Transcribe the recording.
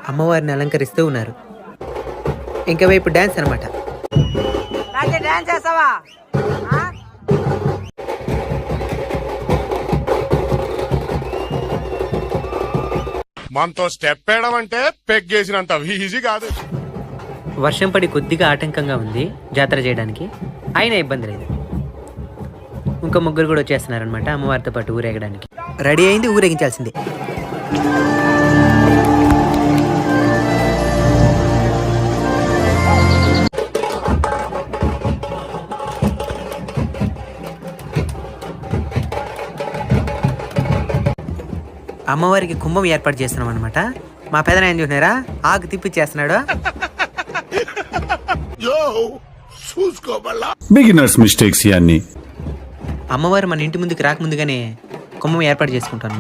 అమ్మవారిని అలంకరిస్తూ ఉన్నారు. ఇంకా వైపు డ్యాన్స్ అనమాట. డాన్స్ చేస్తావా? మనతో స్టెప్ వేయడం అంటే పెగ్గేసినంత ఈజీ కాదు. వర్షం పడి కొద్దిగా ఆటంకంగా ఉంది జాతర చేయడానికి, అయినా ఇబ్బంది లేదు. ఇంకా ముగ్గురు కూడా వచ్చేస్తున్నారనమాట అమ్మవారితో పాటు ఊరేగడానికి. రెడీ అయింది, ఊరేగించాల్సిందే. అమ్మవారికి కుంభం ఏర్పాటు చేస్తున్నాం అనమాట. మా పెదనాయన చూసినారా, ఆకు తిప్పిచ్చేస్తున్నాడు. బిగినర్స్ మిస్టేక్స్ ఇవన్నీ. అమ్మవారు మన ఇంటి ముందుకు రాకముందుగానే కుంభం ఏర్పాటు చేసుకుంటాం అనమాట.